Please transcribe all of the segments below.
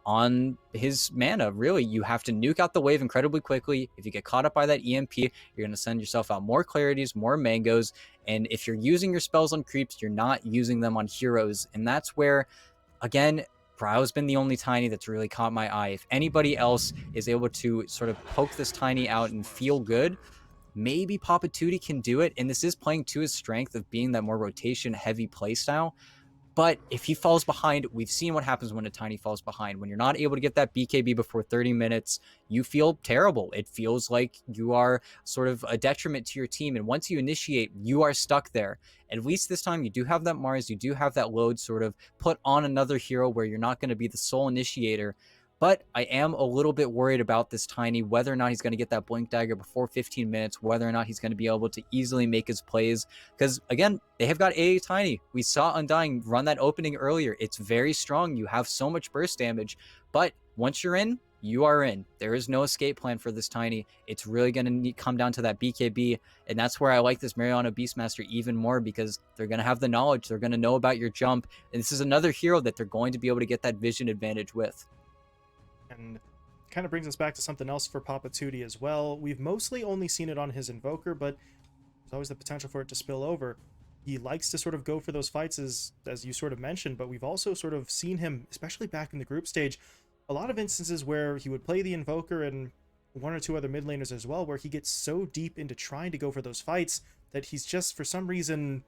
on his mana. Really, you have to nuke out the wave incredibly quickly. If you get caught up by that EMP, you're going to send yourself out more clarities, more mangoes. And if you're using your spells on creeps, you're not using them on heroes. And that's where, again, Brow's been the only Tiny that's really caught my eye. If anybody else is able to sort of poke this Tiny out and feel good, maybe Papa Tootie can do it. And this is playing to his strength of being that more rotation heavy playstyle. But if he falls behind, we've seen what happens when a Tiny falls behind. When you're not able to get that BKB before 30 minutes, you feel terrible. It feels like you are sort of a detriment to your team. And once you initiate, you are stuck there. At least this time, you do have that Mars, you do have that load sort of put on another hero where you're not going to be the sole initiator. But I am a little bit worried about this Tiny, whether or not he's going to get that Blink Dagger before 15 minutes, whether or not he's going to be able to easily make his plays. Because, again, they have got AA Tiny. We saw Undying run that opening earlier. It's very strong. You have so much burst damage. But once you're in, you are in. There is no escape plan for this Tiny. It's really going to come down to that BKB. And that's where I like this Mariana Beastmaster even more, because they're going to have the knowledge. They're going to know about your jump. And this is another hero that they're going to be able to get that vision advantage with. And kind of brings us back to something else for Papa Tootie as well. We've mostly only seen it on his Invoker, but there's always the potential for it to spill over. He likes to sort of go for those fights, as you sort of mentioned, but we've also sort of seen him, especially back in the group stage, a lot of instances where he would play the Invoker and one or two other mid laners as well, where he gets so deep into trying to go for those fights that he's just, for some reason,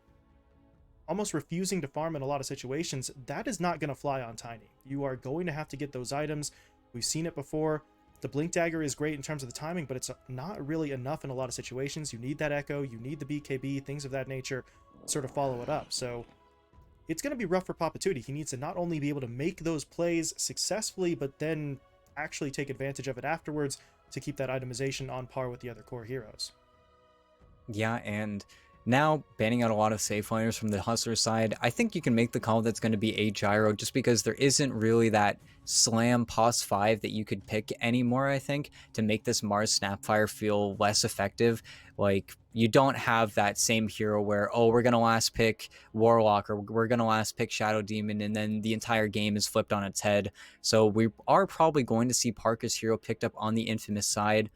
almost refusing to farm in a lot of situations. That is not going to fly on Tiny. You are going to have to get those items. We've seen it before. The Blink Dagger is great in terms of the timing, but it's not really enough in a lot of situations. You need that Echo, you need the BKB, things of that nature, sort of follow it up. So it's going to be rough for Papa Tootie. He needs to not only be able to make those plays successfully, but then actually take advantage of it afterwards to keep that itemization on par with the other core heroes. Yeah, and now banning out a lot of safe laners from the Hustler side, I think you can make the call that's going to be a Gyro, just because there isn't really that slam pos 5 that you could pick anymore, I think, to make this Mars Snapfire feel less effective. Like, you don't have that same hero where, oh, we're going to last pick Warlock, or we're going to last pick Shadow Demon, and then the entire game is flipped on its head. So we are probably going to see Parker's hero picked up on the Infamous side.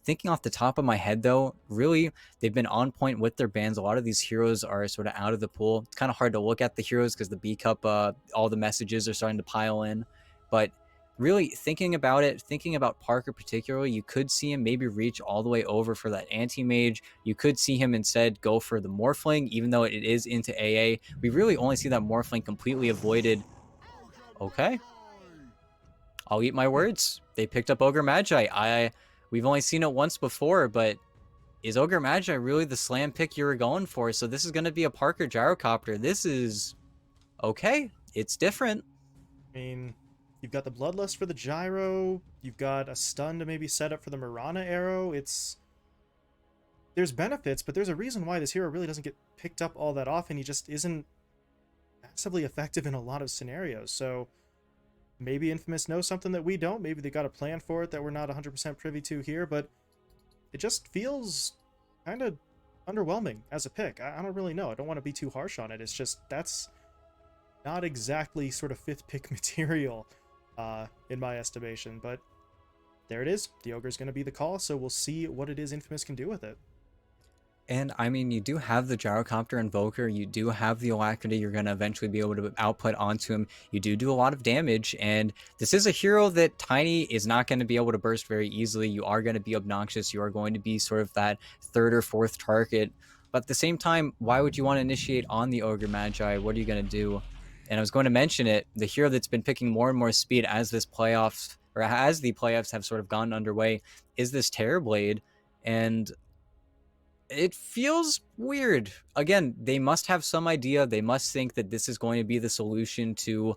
Thinking off the top of my head, though, really, they've been on point with their bans. A lot of these heroes are sort of out of the pool. It's kind of hard to look at the heroes because the B Cup, all the messages are starting to pile in. But really, thinking about it, thinking about Parker particularly, you could see him maybe reach all the way over for that anti-mage. You could see him instead go for the Morphling, even though it is into AA. We really only see that Morphling completely avoided. Okay. I'll eat my words. They picked up Ogre Magi. We've only seen it once before, but is Ogre Magi really the slam pick you were going for? So this is going to be a Parker Gyrocopter. This is okay. It's different. I mean, you've got the Bloodlust for the Gyro. You've got a stun to maybe set up for the Mirana arrow. There's benefits, but there's a reason why this hero really doesn't get picked up all that often. He just isn't massively effective in a lot of scenarios. So maybe Infamous knows something that we don't. Maybe they got a plan for it that we're not 100% privy to here, but it just feels kind of underwhelming as a pick. I don't really know. I don't want to be too harsh on it. It's just, that's not exactly sort of fifth pick material in my estimation, but there it is. The Ogre's going to be the call, so we'll see what it is Infamous can do with it. And I mean, you do have the Gyrocopter Invoker, you do have the Alacrity you're going to eventually be able to output onto him. You do a lot of damage, and this is a hero that Tiny is not going to be able to burst very easily. You are going to be obnoxious, you are going to be sort of that third or fourth target. But at the same time, why would you want to initiate on the Ogre Magi? What are you going to do? And I was going to mention it, the hero that's been picking more and more speed as this playoffs, or as the playoffs have sort of gone underway, is this Terrorblade. And it feels weird. Again, they must have some idea. They must think that this is going to be the solution to,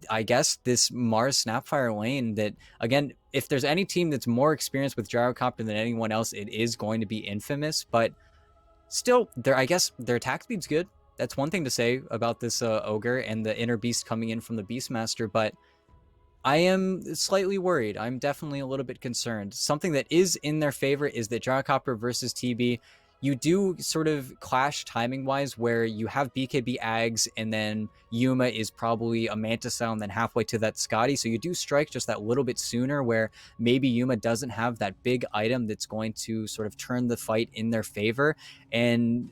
I guess, this Mars Snapfire lane. That, again, if there's any team that's more experienced with Gyrocopter than anyone else, it is going to be Infamous. But still, I guess their attack speed's good. That's one thing to say about this Ogre and the Inner Beast coming in from the Beastmaster. But I am slightly worried. I'm definitely a little bit concerned. Something that is in their favor is that Gyrocopter versus TB, you do sort of clash timing wise where you have BKB Ags and then Yuma is probably a Manta Cell and then halfway to that Scotty. So you do strike just that little bit sooner where maybe Yuma doesn't have that big item that's going to sort of turn the fight in their favor. And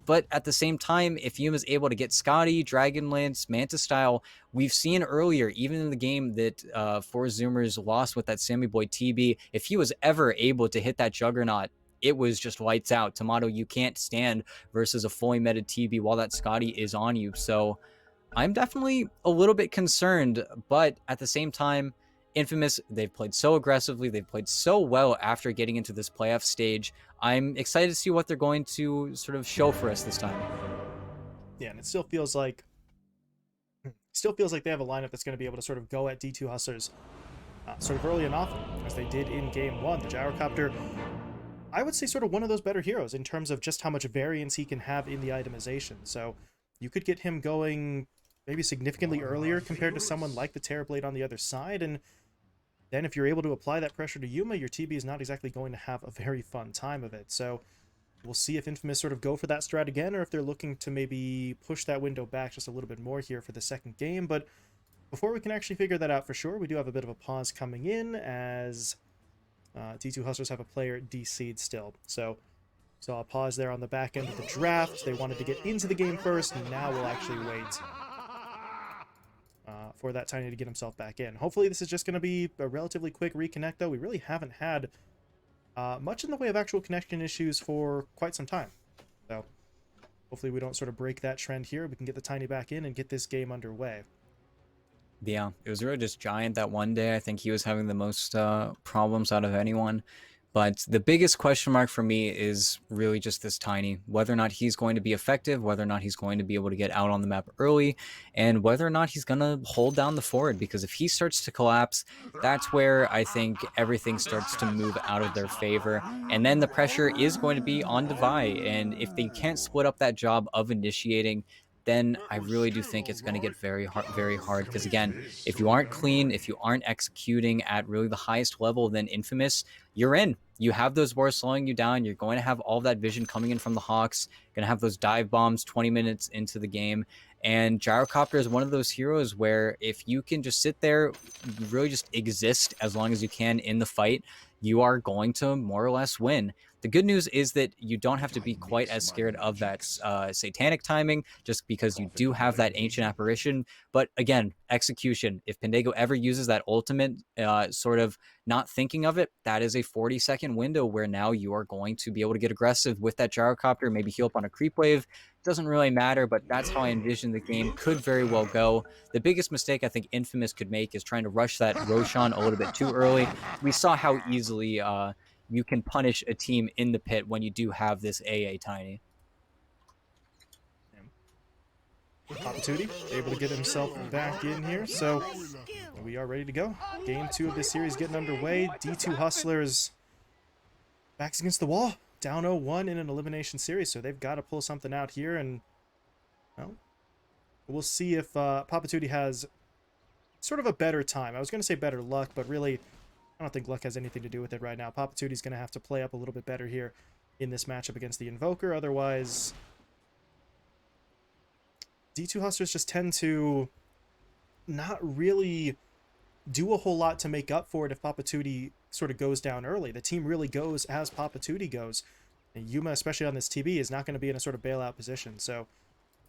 but at the same time, if Yuma's able to get Scotty, Dragonlance, Manta Style, we've seen earlier, even in the game that Four Zoomers lost with that Sammy Boy TB, if he was ever able to hit that Juggernaut, it was just lights out. Tomato, you can't stand versus a fully meted TB while that Scotty is on you. So I'm definitely a little bit concerned, but at the same time, Infamous, they've played so aggressively, they've played so well after getting into this playoff stage. I'm excited to see what they're going to sort of show for us this time. Yeah, and it still feels like they have a lineup that's going to be able to sort of go at D2 Hustlers sort of early and often, as they did in Game 1. The Gyrocopter, I would say sort of one of those better heroes in terms of just how much variance he can have in the itemization. So you could get him going maybe significantly earlier compared to someone like the Terrorblade on the other side, and then if you're able to apply that pressure to Yuma, your TB is not exactly going to have a very fun time of it. So we'll see if Infamous sort of go for that strat again, or if they're looking to maybe push that window back just a little bit more here for the second game. But before we can actually figure that out for sure, we do have a bit of a pause coming in, as D2 Hustlers have a player DC'd still. So saw a pause there on the back end of the draft. They wanted to get into the game first, and now we'll actually wait for that Tiny to get himself back in. Hopefully this is just going to be a relatively quick reconnect, though. We really haven't had much in the way of actual connection issues for quite some time. So hopefully we don't sort of break that trend here. We can get the Tiny back in and get this game underway. Yeah, it was really just Giant that one day. I think he was having the most problems out of anyone. But the biggest question mark for me is really just this Tiny, whether or not he's going to be effective, whether or not he's going to be able to get out on the map early, and whether or not he's going to hold down the forward. Because if he starts to collapse, that's where I think everything starts to move out of their favor. And then the pressure is going to be on Devi. And if they can't split up that job of initiating, then I really do think it's going to get very hard. Because again, if you aren't clean, if you aren't executing at really the highest level, then Infamous, you're in. You have those wars slowing you down. You're going to have all that vision coming in from the Hawks. Going to have those dive bombs 20 minutes into the game. And Gyrocopter is one of those heroes where if you can just sit there, really just exist as long as you can in the fight, you are going to more or less win. The good news is that you don't have to be quite as scared of that satanic timing, just because you do have that ancient apparition. But again, execution. If Pendago ever uses that ultimate, sort of not thinking of it, that is a 40-second window where now you are going to be able to get aggressive with that Gyrocopter, maybe heal up on a creep wave. Doesn't really matter, but that's how I envision the game could very well go. The biggest mistake I think Infamous could make is trying to rush that Roshan a little bit too early. We saw how easily you can punish a team in the pit when you do have this AA Tiny. Papatuti able to get himself back in here, so we are ready to go. Game 2 of this series getting underway. D2 Hustlers backs against the wall, down 0-1 in an elimination series, so they've got to pull something out here, and well, we'll see if Papatuti has sort of a better time. I was going to say better luck, but really I don't think luck has anything to do with it right now. Papatuti's going to have to play up a little bit better here in this matchup against the Invoker. Otherwise, D2 Hustlers just tend to not really do a whole lot to make up for it if Papatuti sort of goes down early. The team really goes as Papatuti goes. And Yuma, especially on this TB, is not going to be in a sort of bailout position. So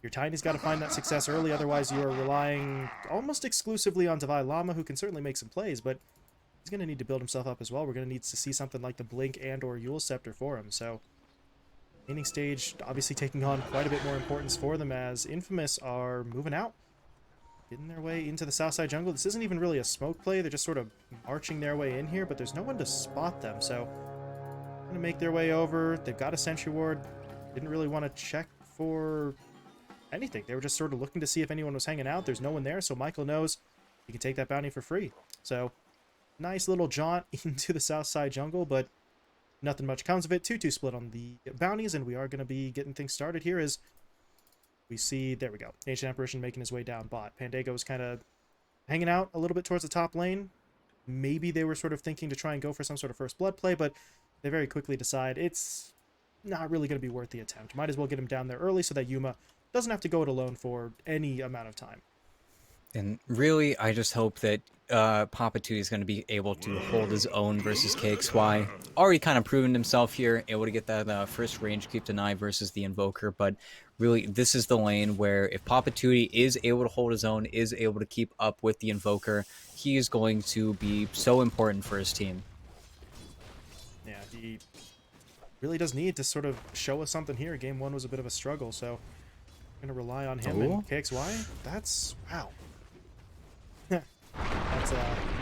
your Tiny's got to find that success early. Otherwise, you are relying almost exclusively on Devi Llama, who can certainly make some plays, but he's going to need to build himself up as well. We're going to need to see something like the Blink and or Yule Scepter for him. So inning stage obviously taking on quite a bit more importance for them as Infamous are moving out, getting their way into the south side jungle. This isn't even really a smoke play. They're just sort of marching their way in here, but there's no one to spot them. So going to make their way over. They've got a sentry ward. Didn't really want to check for anything. They were just sort of looking to see if anyone was hanging out. There's no one there, so Michael knows he can take that bounty for free. So nice little jaunt into the south side jungle, but nothing much comes of it. 2-2 split on the bounties, and we are going to be getting things started here as we see, there we go, Ancient Apparition making his way down bot. Pandago was kind of hanging out a little bit towards the top lane. Maybe they were sort of thinking to try and go for some sort of first blood play, but they very quickly decide it's not really going to be worth the attempt. Might as well get him down there early so that Yuma doesn't have to go it alone for any amount of time. And really, I just hope that Papa 2 is going to be able to hold his own versus KXY. Already kind of proven himself here, able to get that first range creep deny versus the Invoker. But really, this is the lane where if Papa Tootie is able to hold his own, is able to keep up with the Invoker, he is going to be so important for his team. Yeah, he really does need to sort of show us something here. Game 1 was a bit of a struggle, so I'm going to rely on him. And KXY, that's... wow. That's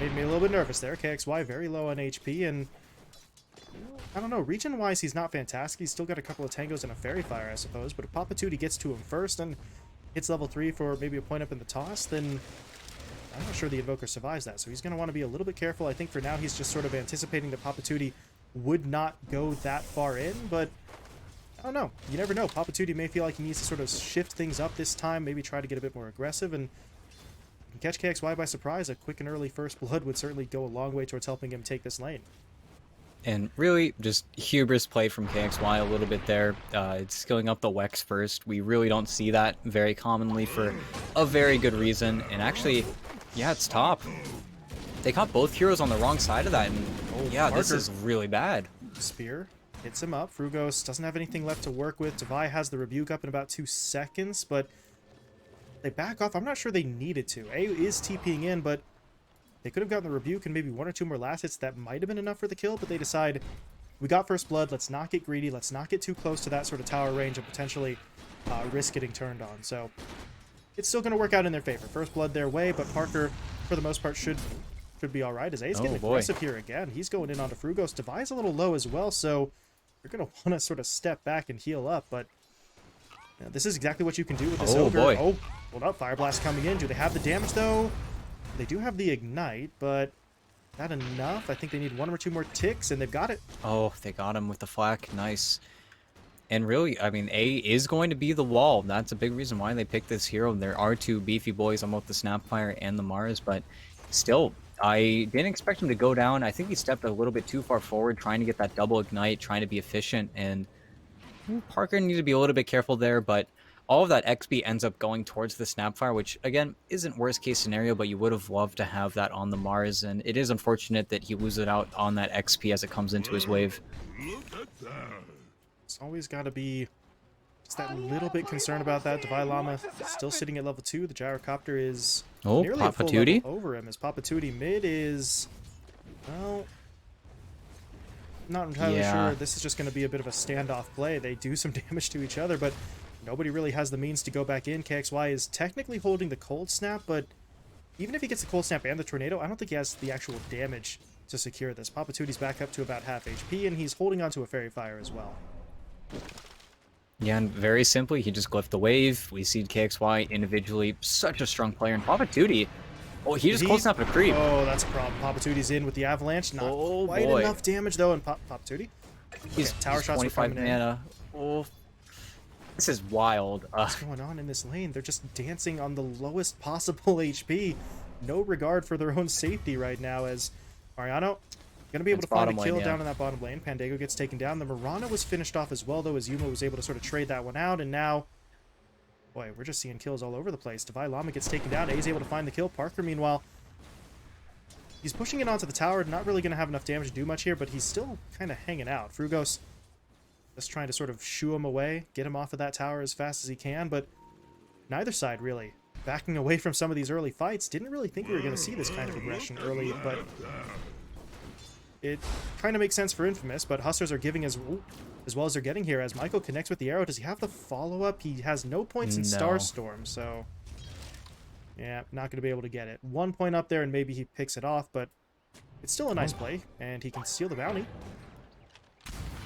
made me a little bit nervous there. KXY very low on HP, and I don't know, region-wise he's not fantastic. He's still got a couple of tangos and a fairy fire, I suppose, but if Papa Tootie gets to him first and hits level 3 for maybe a point up in the toss, then I'm not sure the Invoker survives that, so he's going to want to be a little bit careful. I think for now he's just sort of anticipating that Papa Tootie would not go that far in, but I don't know. You never know. Papa Tootie may feel like he needs to sort of shift things up this time, maybe try to get a bit more aggressive, and catch KXY by surprise. A quick and early first blood would certainly go a long way towards helping him take this lane. And really, just hubris play from KXY a little bit there. It's skilling up the Wex first. We really don't see that very commonly for a very good reason. And actually, yeah, it's top. They caught both heroes on the wrong side of that. And yeah, Parker. This is really bad. Spear hits him up. Frugos doesn't have anything left to work with. Devi has the rebuke up in about 2 seconds, but they back off. I'm not sure they needed to. A is TPing in, but they could have gotten the rebuke and maybe 1 or 2 more last hits. That might have been enough for the kill, but they decide, we got first blood, let's not get greedy, let's not get too close to that sort of tower range and potentially risk getting turned on. So it's still going to work out in their favor. First blood their way, but Parker, for the most part, should be all right. As A's getting aggressive here again. He's going in onto Frugos. Devi's a little low as well, so you're going to want to sort of step back and heal up, but this is exactly what you can do with this Ogre. Boy. Oh, hold up. Fire Blast coming in. Do they have the damage, though? They do have the Ignite, but not enough. I think they need 1 or 2 more ticks, and they've got it. Oh, they got him with the flak. Nice. And really, I mean, A is going to be the wall. That's a big reason why they picked this hero. There are 2 beefy boys on both the Snapfire and the Mars, but still, I didn't expect him to go down. I think he stepped a little bit too far forward, trying to get that double Ignite, trying to be efficient, and Parker needs to be a little bit careful there, but all of that XP ends up going towards the Snapfire, which, again, isn't worst case scenario, but you would have loved to have that on the Mars, and it is unfortunate that he loses out on that XP as it comes into his wave. It's always got to be just that little bit concerned about that. Devi Llama still sitting at level 2. The Gyrocopter is nearly a full level over him, as Papa Tootie mid is, well, not entirely sure. This is just going to be a bit of a standoff play. They do some damage to each other, but nobody really has the means to go back in. KXY is technically holding the Cold Snap, but even if he gets the Cold Snap and the Tornado, I don't think he has the actual damage to secure this. Papa Tootie's back up to about half HP, and he's holding on to a Fairy Fire as well. Yeah, and very simply, he just glyphed the wave. We see KXY individually, such a strong player, and Papa Tootie, oh, he just Cold Snapped a creep. Oh, that's a problem. Papa Tootie's in with the Avalanche. Not quite enough damage, though, and Papa Tootie. He's tower shots 25 mana. Oh, this is wild. What's going on in this lane? They're just dancing on the lowest possible HP. No regard for their own safety right now, as Mariano going to be able to find a kill down in that bottom lane. Pandago gets taken down. The Mirana was finished off as well, though, as Yuma was able to sort of trade that one out, and now, boy, we're just seeing kills all over the place. Devi Llama gets taken down. A's able to find the kill. Parker, meanwhile, he's pushing it onto the tower. Not really going to have enough damage to do much here, but he's still kind of hanging out. Frugos just trying to sort of shoo him away, get him off of that tower as fast as he can, but neither side really backing away from some of these early fights. Didn't really think we were going to see this kind of aggression early, but it kind of makes sense for Infamous, but Hustlers are giving as well as they're getting here. As Michael connects with the arrow, does he have the follow-up? He has no points in Starstorm, so yeah, not going to be able to get it. 1 point up there, and maybe he picks it off, but it's still a nice play, and he can steal the bounty.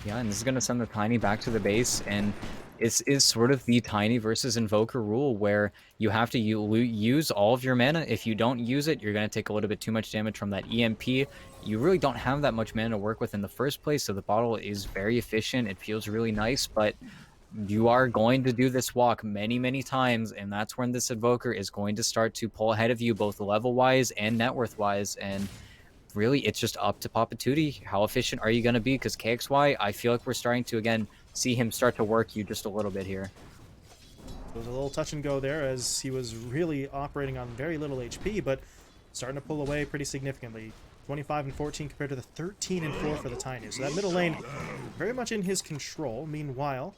Yeah, and this is going to send the Tiny back to the base, and it is sort of the Tiny versus Invoker rule, where you have to use all of your mana. If you don't use it, you're going to take a little bit too much damage from that EMP. You really don't have that much mana to work with in the first place, so the bottle is very efficient. It feels really nice, but you are going to do this walk many, many times, and that's when this Invoker is going to start to pull ahead of you, both level-wise and net worth-wise, and really, it's just up to Papa Tootie. How efficient are you going to be? Because KXY, I feel like we're starting to, again, see him start to work you just a little bit here. It was a little touch and go there as he was really operating on very little HP, but starting to pull away pretty significantly. 25 and 14 compared to the 13 and 4 for the Tiny. So that middle lane very much in his control. Meanwhile,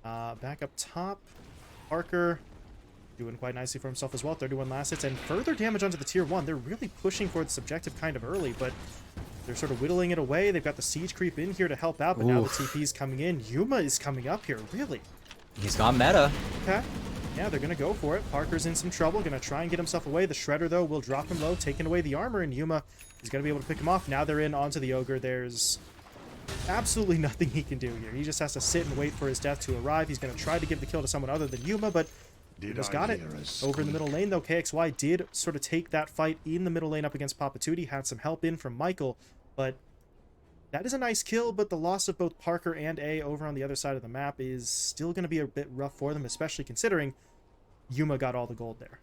back up top, Parker doing quite nicely for himself as well. 31 last hits and further damage onto the tier 1. They're really pushing for this objective kind of early, but they're sort of whittling it away. They've got the siege creep in here to help out, but now the TP's coming in. Yuma is coming up here, really. He's got meta. Okay. Yeah, they're going to go for it. Parker's in some trouble. Going to try and get himself away. The Shredder, though, will drop him low, taking away the armor, and Yuma is going to be able to pick him off. Now they're in onto the Ogre. There's absolutely nothing he can do here. He just has to sit and wait for his death to arrive. He's going to try to give the kill to someone other than Yuma, but Yuma's got it. Over in the middle lane, though, KXY did sort of take that fight in the middle lane up against Papatootie. Had some help in from Michael, but that is a nice kill, but the loss of both Parker and A over on the other side of the map is still going to be a bit rough for them, especially considering Yuma got all the gold there.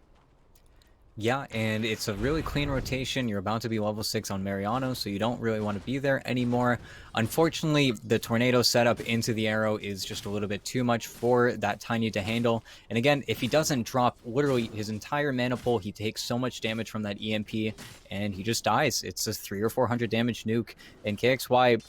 Yeah, and it's a really clean rotation. You're about to be level 6 on Mariano, so you don't really want to be there anymore. Unfortunately, the tornado setup into the arrow is just a little bit too much for that Tiny to handle. And again, if he doesn't drop literally his entire mana pool, he takes so much damage from that EMP, and he just dies. It's a 300 or 400 damage nuke, and KXY,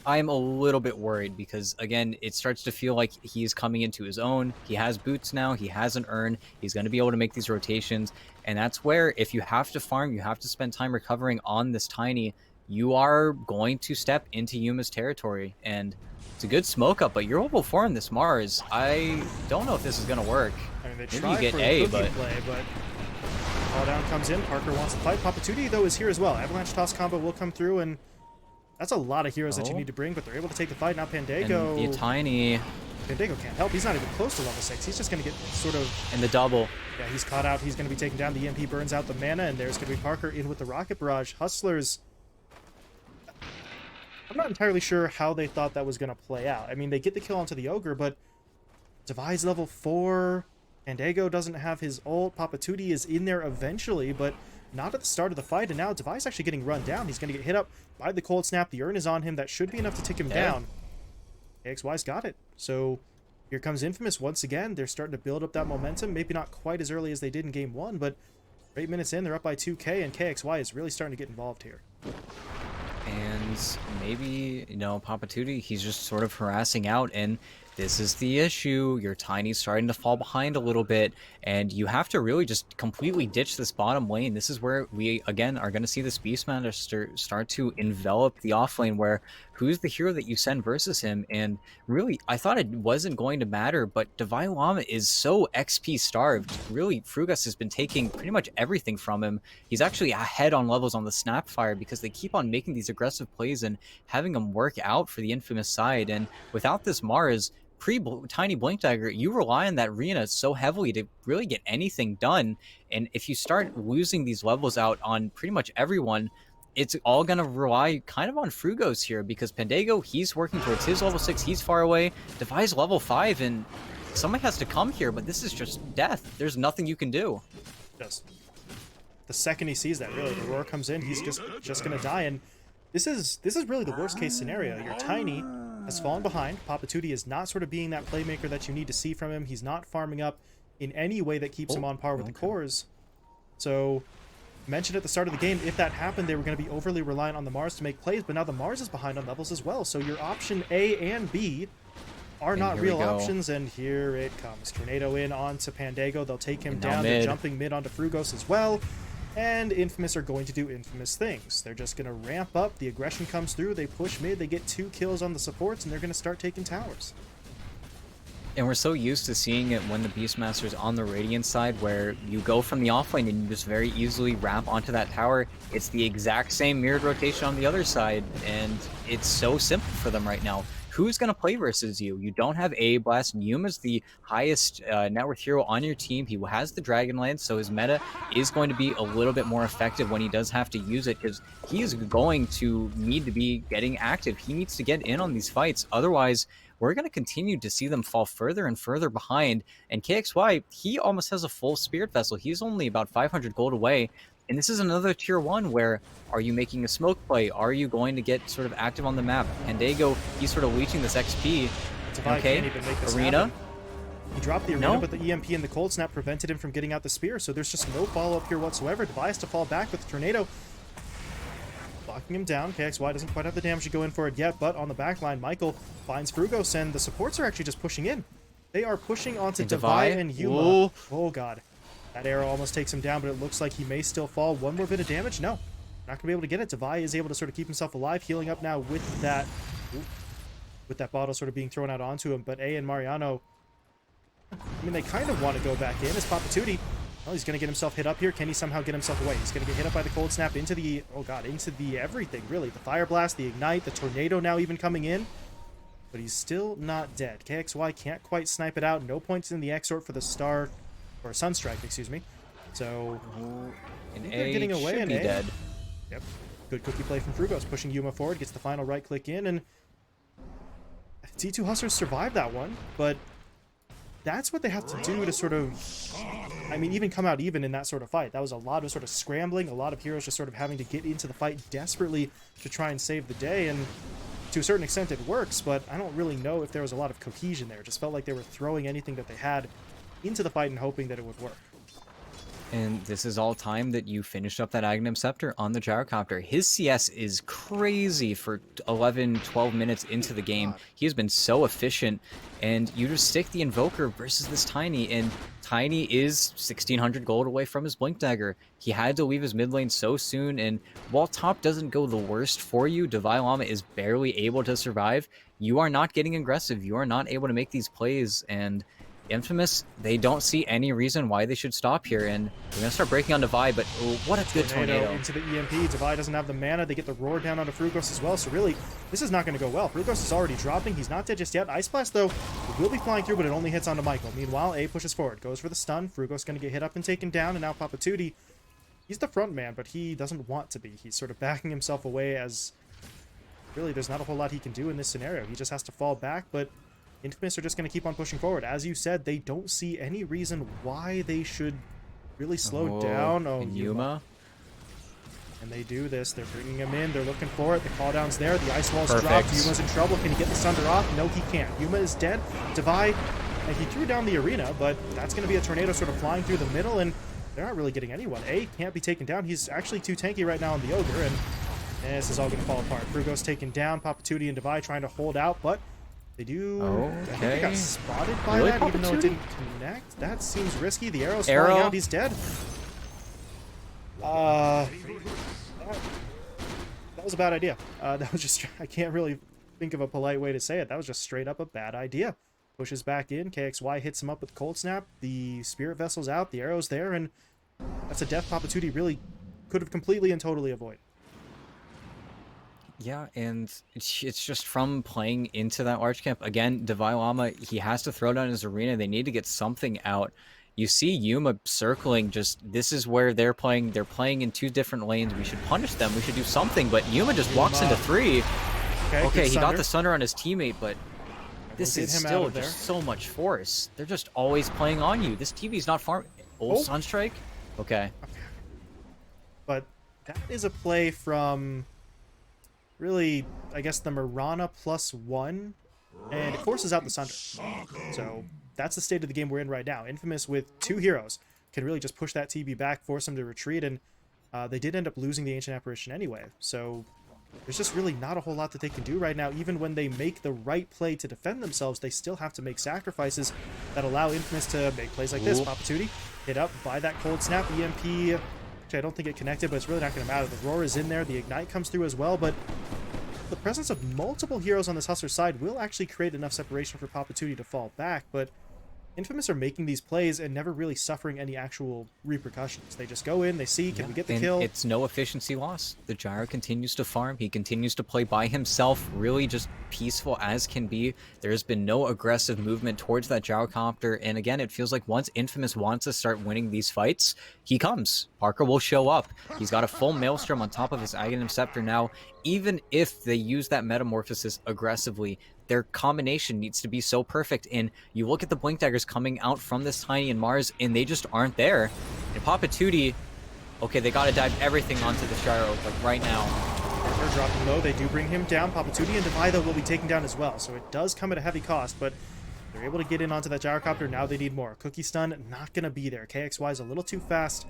I'm a little bit worried because, again, it starts to feel like he's coming into his own. He has boots now. He has an urn. He's going to be able to make these rotations. And that's where, if you have to farm, you have to spend time recovering on this Tiny, you are going to step into Yuma's territory. And it's a good smoke up, but you're level 4 on this Mars. I don't know if this is going to work. I mean, they Maybe try you get for A, a but... play, but all down comes in. Parker wants to fight. Papatootie, though, is here as well. Avalanche Toss combo will come through, and that's a lot of heroes that you need to bring, but they're able to take the fight. Now Pandago... And the Tiny... Pandago can't help. He's not even close to level 6. He's just going to get sort of... And the double. Yeah, he's caught out. He's going to be taken down. The EMP burns out the mana, and there's going to be Parker in with the Rocket Barrage. Hustlers... I'm not entirely sure how they thought that was going to play out. I mean, they get the kill onto the Ogre, but Devi's level 4. Pandago doesn't have his ult. Papatootie is in there eventually, but not at the start of the fight, and now Devi's actually getting run down. He's going to get hit up by the Cold Snap. The urn is on him. That should be enough to take him down. KXY's got it. So here comes Infamous once again. They're starting to build up that momentum. Maybe not quite as early as they did in Game 1, but 8 minutes in, they're up by 2K, and KXY is really starting to get involved here. And maybe, you know, Papatootie, he's just sort of harassing out, and this is the issue. Your Tiny's starting to fall behind a little bit, and you have to really just completely ditch this bottom lane. This is where we, again, are going to see this Beastmaster start to envelop the off lane, where who's the hero that you send versus him? And really, I thought it wasn't going to matter, but Divine Llama is so XP starved. Really, Frugas has been taking pretty much everything from him. He's actually ahead on levels on the Snapfire because they keep on making these aggressive plays and having them work out for the Infamous side. And without this Mars, pre-Tiny Blink Dagger, you rely on that Rina so heavily to really get anything done. And if you start losing these levels out on pretty much everyone, it's all going to rely kind of on Frugos here, because Pandago, he's working towards his level 6. He's far away. Devi's level 5, and somebody has to come here, but this is just death. There's nothing you can do. Just the second he sees that, really, the roar comes in, he's just going to die. And this is really the worst case scenario. Your Tiny has fallen behind. Papatootie is not sort of being that playmaker that you need to see from him. He's not farming up in any way that keeps him on par with the cores. So, mentioned at the start of the game, if that happened, they were going to be overly reliant on the Mars to make plays, but now the Mars is behind on levels as well. So your option A and B are not real options, and here it comes. Tornado in onto Pandago. They'll take him down. They're jumping mid onto Frugos as well. And Infamous are going to do Infamous things. They're just going to ramp up. The aggression comes through. They push mid. They get 2 kills on the supports, and they're going to start taking towers. And we're so used to seeing it when the Beastmaster's on the Radiant side, where you go from the offlane and you just very easily wrap onto that tower. It's the exact same mirrored rotation on the other side, and it's so simple for them right now. Who's going to play versus you? You don't have A-Blast. Yuma's the highest net worth hero on your team. He has the Dragonlance, so his meta is going to be a little bit more effective when he does have to use it, because he is going to need to be getting active. He needs to get in on these fights. Otherwise, we're going to continue to see them fall further and further behind. And KXY, he almost has a full Spirit Vessel. He's only about 500 gold away. And this is another tier 1 where, are you making a smoke play? Are you going to get sort of active on the map? Pandago, he's sort of leeching this XP, Divide Okay, can't even make this Arena. happen. He dropped the arena, No. but the EMP and the cold snap prevented him from getting out the spear, so there's just no follow-up here whatsoever. Devi has to fall back with the tornado. Blocking him down. KXY doesn't quite have the damage to go in for it yet, but on the back line, Michael finds Frugos, and the supports are actually just pushing in. They are pushing onto And Devi Devi? and Yuma. Ooh. Oh, God. That arrow almost takes him down, but it looks like he may still fall. One more bit of damage? No. Not going to be able to get it. Devi is able to sort of keep himself alive, healing up now with that bottle sort of being thrown out onto him. But A and Mariano, I mean, they kind of want to go back in. As Papatuti, well, he's going to get himself hit up here. Can he somehow get himself away? He's going to get hit up by the cold snap into the, oh God, into the everything, really. The fire blast, the ignite, the tornado now even coming in. But he's still not dead. KXY can't quite snipe it out. No points in the exort for the star, or Sunstrike, excuse me. So, And they're A getting away should in be A. dead. Yep. Good cookie play from Frugos, pushing Yuma forward, gets the final right click in, and T2 Hustlers survived that one, but that's what they have to do to sort of, I mean, even come out even in that sort of fight. That was a lot of sort of scrambling, a lot of heroes just sort of having to get into the fight desperately to try and save the day, and to a certain extent it works, but I don't really know if there was a lot of cohesion there. It just felt like they were throwing anything that they had into the fight and hoping that it would work. And this is all time that you finished up that Aghanim Scepter on the Gyrocopter. His CS is crazy for 11, 12 minutes into the game. He has been so efficient, and you just stick the Invoker versus this Tiny, and Tiny is 1,600 gold away from his Blink Dagger. He had to leave his mid lane so soon, and while top doesn't go the worst for you, Devi Lama is barely able to survive. You are not getting aggressive. You are not able to make these plays, and Infamous, they don't see any reason why they should stop here, and they're going to start breaking on Devi, but oh, what a good tornado. Into the EMP. Devi doesn't have the mana. They get the roar down onto Frugos as well, so really, this is not going to go well. Frugos is already dropping. He's not dead just yet. Ice Blast, though, will be flying through, but it only hits onto Michael. Meanwhile, A pushes forward, goes for the stun. Frugos going to get hit up and taken down, and now Papatuti, he's the front man, but he doesn't want to be. He's sort of backing himself away, as really there's not a whole lot he can do in this scenario. He just has to fall back, but Infamous are just going to keep on pushing forward. As you said, they don't see any reason why they should really slow down. Oh, and Yuma. And they do this. They're bringing him in. They're looking for it. The call down's there. The ice wall's Perfect. dropped. Yuma's in trouble. Can he get the Sunder off? No, he can't. Yuma is dead. Devi, and he threw down the arena, but that's going to be a tornado sort of flying through the middle, and they're not really getting anyone. A can't be taken down. He's actually too tanky right now on the Ogre, and this is all going to fall apart. Frugos taken down. Papatuti and Devi trying to hold out, but they do. I think they got spotted by that, even though it didn't connect. That seems risky. The arrow's flying out. He's dead. That was a bad idea. That was just, I can't really think of a polite way to say it. That was just straight up a bad idea. Pushes back in. KXY hits him up with Cold Snap. The Spirit Vessel's out. The arrow's there, and that's a death Papatuti really could have completely and totally avoided. Yeah, and it's just from playing into that large camp. Again, Devi Lama, he has to throw down his arena. They need to get something out. You see Yuma circling, just this is where they're playing. They're playing in two different lanes. We should punish them. We should do something. But Yuma just walks into three. Okay, he got the Sunder on his teammate, but this is still just so much force. They're just always playing on you. This TV's not farm. Sunstrike? Okay. But that is a play from, really, I guess, the Mirana +1, and it forces out the Sunder. So that's the state of the game we're in right now. Infamous, with two heroes, can really just push that TB back, force them to retreat, and they did end up losing the Ancient Apparition anyway. So there's just really not a whole lot that they can do right now. Even when they make the right play to defend themselves, they still have to make sacrifices that allow Infamous to make plays like this. Papatuti hit up by that Cold Snap. EMP, I don't think it connected, but it's really not going to matter. The roar is in there. The ignite comes through as well, but the presence of multiple heroes on this Hustler side will actually create enough separation for Papatuti to fall back, but Infamous are making these plays and never really suffering any actual repercussions. They just go in, they see, can we get the kill? It's no efficiency loss. The Gyro continues to farm. He continues to play by himself, really just peaceful as can be. There's been no aggressive movement towards that Gyrocopter, and again, it feels like once Infamous wants to start winning these fights, he comes. Parker will show up. He's got a full Maelstrom on top of his Aghanim Scepter now. Even if they use that Metamorphosis aggressively, their combination needs to be so perfect, and you look at the Blink Daggers coming out from this Tiny and Mars, and they just aren't there. And Papatuti, okay, they gotta dive everything onto the Gyro, like right now. They're dropping low. They do bring him down. Papatuti and Devi, though, will be taken down as well. So it does come at a heavy cost, but they're able to get in onto that gyrocopter. Now they need more. Cookie stun, not going to be there. KXY is a little too fast.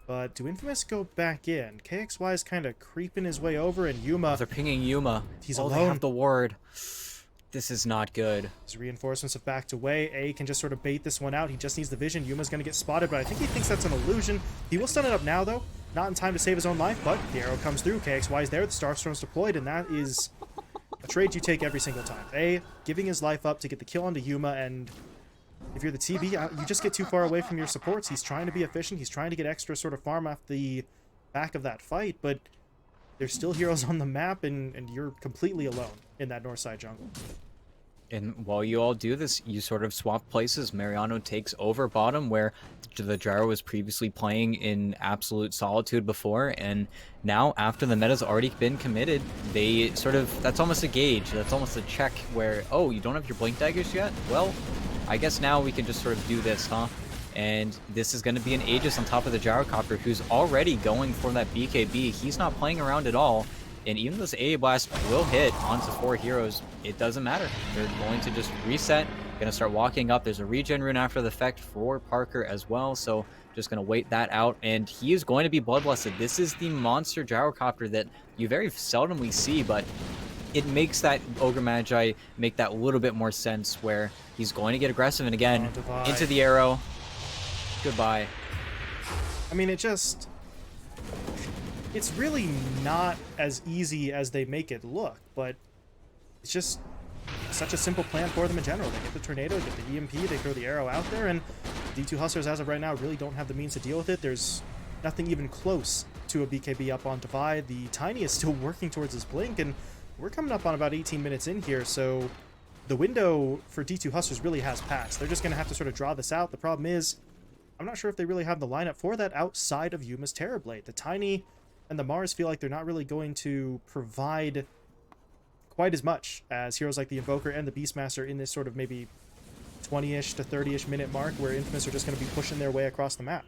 But do Infamous go back in? KXY is kind of creeping his way over, and Yuma... They're pinging Yuma. He's alone. alone. They have the ward. This is not good. His reinforcements have backed away. A can just sort of bait this one out. He just needs the vision. Yuma's going to get spotted, but I think he thinks that's an illusion. He will stun it up now, though. Not in time to save his own life, but the arrow comes through. KXY is there. The Starstorm's deployed, and that is a trade you take every single time. A, giving his life up to get the kill onto Yuma, and if you're the TB, you just get too far away from your supports. He's trying to be efficient. He's trying to get extra sort of farm off the back of that fight, but there's still heroes on the map, and you're completely alone in that north side jungle. And while you all do this, you sort of swap places. Mariano takes over bottom, where the Gyro was previously playing in absolute solitude before, and now, after the meta's already been committed, they sort of... That's almost a gauge. That's almost a check where, oh, you don't have your Blink Daggers yet? Well, I guess now we can just sort of do this, huh? And this is going to be an Aegis on top of the Gyrocopter, who's already going for that BKB. He's not playing around at all. And even this AA Blast will hit onto 4 heroes. It doesn't matter. They're going to just reset. Going to start walking up. There's a regen rune after the effect for Parker as well. So just going to wait that out. And he is going to be Bloodlusted. This is the monster Gyrocopter that you very seldomly see, but it makes that Ogre Magi make that little bit more sense, where he's going to get aggressive. And again, into the arrow. Goodbye. I mean, it's really not as easy as they make it look, but it's just such a simple plan for them in general. They get the tornado, get the EMP, they throw the arrow out there, and D2 Hustlers, as of right now, really don't have the means to deal with it. There's nothing even close to a BKB up on Devi. The Tiny is still working towards his Blink, and we're coming up on about 18 minutes in here, so the window for D2 Hustlers really has passed. They're just going to have to sort of draw this out. The problem is, I'm not sure if they really have the lineup for that outside of Yuma's Terrorblade. The Tiny and the Mars feel like they're not really going to provide quite as much as heroes like the Invoker and the Beastmaster in this sort of maybe 20-ish to 30-ish minute mark, where Infamous are just going to be pushing their way across the map.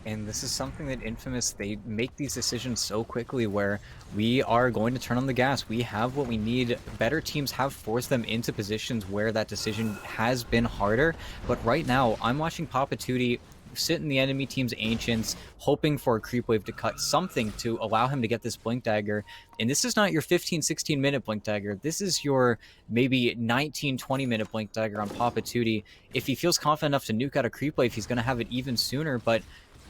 And this is something that Infamous, they make these decisions so quickly, where we are going to turn on the gas. We have what we need. Better teams have forced them into positions where that decision has been harder. But right now, I'm watching Papatuti sit in the enemy team's Ancients, hoping for a creep wave to cut something to allow him to get this Blink Dagger. And this is not your 15-16 minute Blink Dagger. This is your maybe 19-20 minute Blink Dagger on Papatuti. If he feels confident enough to nuke out a creep wave, he's going to have it even sooner. But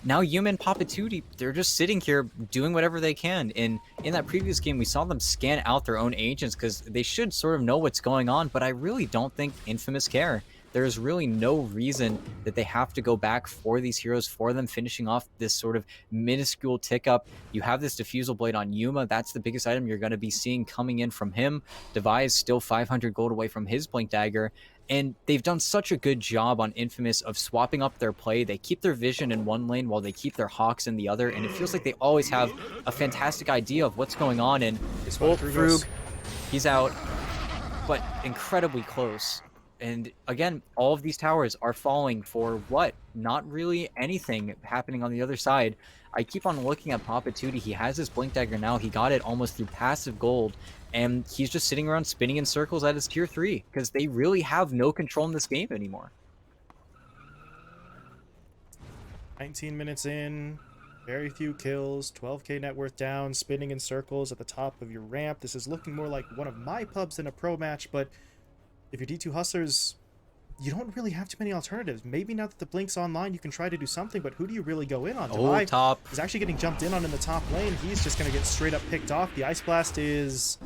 now Yuma and Papatuti, they're just sitting here doing whatever they can. And in that previous game, we saw them scan out their own Ancients because they should sort of know what's going on, but I really don't think Infamous care. There's really no reason that they have to go back for these heroes, for them finishing off this sort of minuscule tick up. You have this Diffusal Blade on Yuma. That's the biggest item you're going to be seeing coming in from him. Devi is still 500 gold away from his Blink Dagger. And they've done such a good job on Infamous of swapping up their play. They keep their vision in one lane while they keep their Hawks in the other. And it feels like they always have a fantastic idea of what's going on. And Frug, he's out, but incredibly close. And again, all of these towers are falling for what? Not really anything happening on the other side. I keep on looking at Papatuti. He has his Blink Dagger now. He got it almost through passive gold. And he's just sitting around spinning in circles at his tier 3. Because they really have no control in this game anymore. 19 minutes in. Very few kills. 12k net worth down. Spinning in circles at the top of your ramp. This is looking more like one of my pubs than a pro match, but if you're D2 Hustlers, you don't really have too many alternatives. Maybe now that the Blink's online, you can try to do something, but who do you really go in on? Oh, top. He's actually getting jumped in on in the top lane. He's just going to get straight up picked off. The Ice Blast is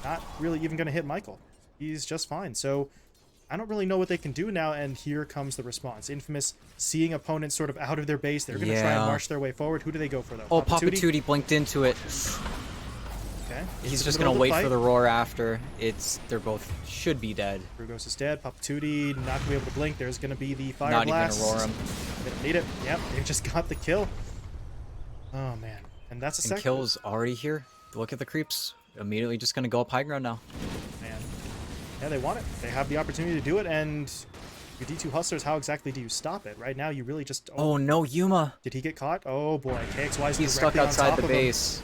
not really even going to hit Michael. He's just fine. So I don't really know what they can do now, and here comes the response. Infamous seeing opponents sort of out of their base. They're going to try and march their way forward. Who do they go for, though? Oh, Papatuti blinked into it. Okay. He's just going to wait for the roar after. They're both should be dead. Brugos is dead. Papatuti not going to be able to blink. There's going to be the Fire Not Blast. even going to roar him. They don't need it. Yep, they just got the kill. Oh, man. And that's a second. Kill's already here. Look at the creeps. Immediately just going to go up high ground now. Man. Yeah, they want it. They have the opportunity to do it, and your D2 Hustlers, how exactly do you stop it? Right now, you really just... Oh, no, Yuma. Did he get caught? Oh, boy. KXY's He's stuck outside the base.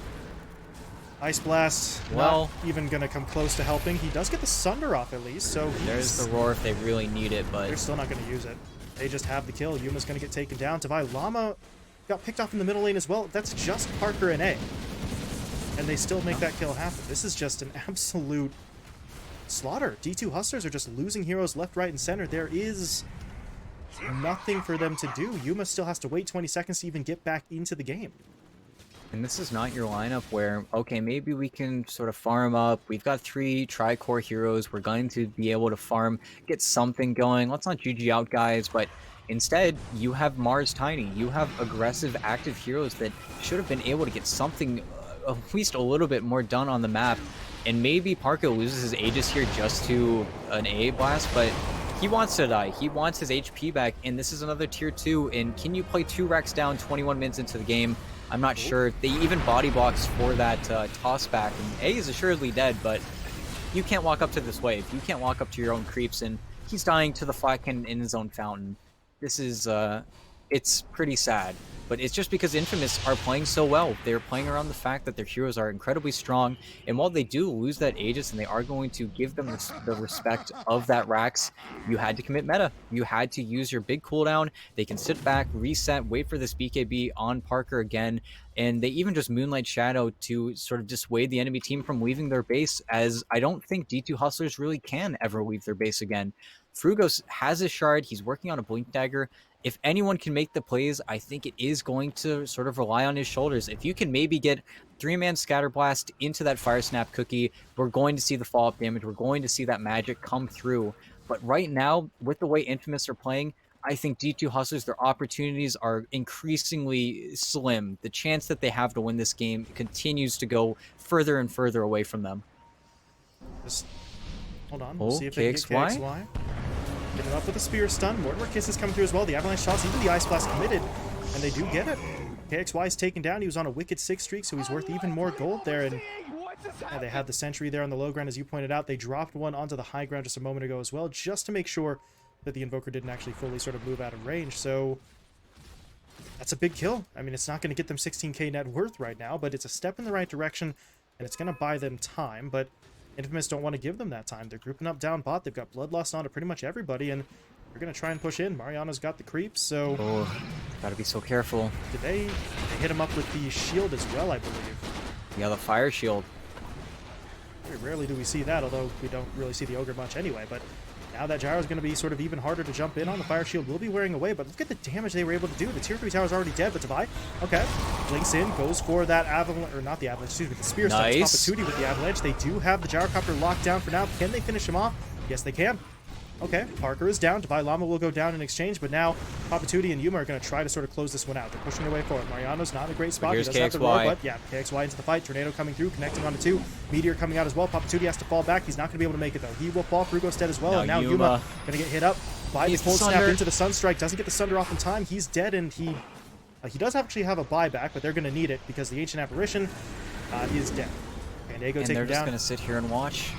Ice Blast, Well, not even going to come close to helping. He does get the Sunder off at least, so there's the roar if they really need it, but they're still not going to use it. They just have the kill. Yuma's going to get taken down. Tavai Llama got picked off in the middle lane as well. That's just Parker and A. And they still make that kill happen. This is just an absolute slaughter. D2 Hustlers are just losing heroes left, right, and center. There is nothing for them to do. Yuma still has to wait 20 seconds to even get back into the game. And this is not your lineup where, okay, maybe we can sort of farm up. We've got 3 tri-core heroes. We're going to be able to farm, get something going. Let's not GG out, guys. But instead, you have Mars Tiny. You have aggressive, active heroes that should have been able to get something, at least a little bit more done on the map. And maybe Parker loses his Aegis here just to an AA blast, but he wants to die. He wants his HP back, and this is another tier 2. And can you play 2 racks down 21 minutes into the game? I'm not sure. They even body blocks for that toss back, and A is assuredly dead, but you can't walk up to this wave. You can't walk up to your own creeps, and he's dying to the flat cannon in his own fountain. This is, it's pretty sad. But it's just because Infamous are playing so well. They're playing around the fact that their heroes are incredibly strong, and while they do lose that Aegis, and they are going to give them the respect of that Rax, you had to commit meta. You had to use your big cooldown. They can sit back, reset, wait for this BKB on Parker again, and they even just Moonlight Shadow to sort of dissuade the enemy team from leaving their base, as I don't think D2 Hustlers really can ever leave their base again. Frugos has his shard. He's working on a Blink Dagger. If anyone can make the plays, I think it is going to sort of rely on his shoulders. If you can maybe get 3-man Scatterblast into that Fire Snap cookie, we're going to see the follow-up damage. We're going to see that magic come through. But right now, with the way Infamous are playing, I think D2 Hustlers, their opportunities are increasingly slim. The chance that they have to win this game continues to go further and further away from them. Just hold on. We'll see if they can get KXY. Get him up with a spear stun. Mortimer Kisses coming through as well. The avalanche shots, even the Ice Blast committed, and they do get it. KXY is taken down. He was on a wicked 6 streak, so he's worth even more gold there. And yeah, they had the sentry there on the low ground, as you pointed out. They dropped one onto the high ground just a moment ago as well, just to make sure that the Invoker didn't actually fully sort of move out of range. So that's a big kill. I mean, it's not going to get them 16k net worth right now, but it's a step in the right direction, and it's going to buy them time. But Infamous don't want to give them that time. They're grouping up down bot. They've got Bloodlust onto pretty much everybody, and they're going to try and push in. Mariano's got the creeps, so... Oh, gotta be so careful. Did they hit him up with the shield as well, I believe? Yeah, the fire shield. Very rarely do we see that, although we don't really see the Ogre much anyway, but now that Gyro's going to be sort of even harder to jump in on. The fire shield will be wearing away, but look at the damage they were able to do. The tier 3 tower is already dead, but Tavai, okay, blinks in, goes for that avalanche, or not the avalanche, excuse me, the spear stuns Papatuti with the avalanche. They do have the Gyrocopter locked down for now. Can they finish him off? Yes, they can. Okay, Parker is down. Tavai Llama will go down in exchange, but now Papatuti and Yuma are going to try to sort of close this one out. They're pushing their way forward. Mariano's not in a great spot. He does have the roar, but yeah, KXY into the fight. Tornado coming through, connecting onto 2. Meteor coming out as well. Papatuti has to fall back. He's not going to be able to make it, though. He will fall. Frugos dead as well, and now Yuma going to get hit up by the cold snap into the Sunstrike. Doesn't get the Sunder off in time. He's dead, and he does actually have a buyback, but they're going to need it because the Ancient Apparition is dead. And they're just going to sit here and watch.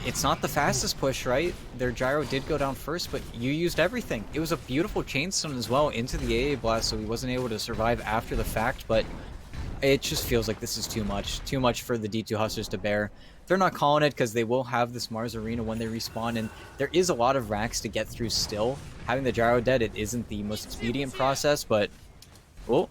It's not the fastest push, right? Their gyro did go down first, but you used everything. It was a beautiful chainstone as well into the AA blast, so he wasn't able to survive after the fact, but it just feels like this is too much for the D2 Hustlers to bear. They're not calling it because they will have this Mars Arena when they respawn, and there is a lot of racks to get through still. Having the gyro dead, it isn't the most expedient process, but oh,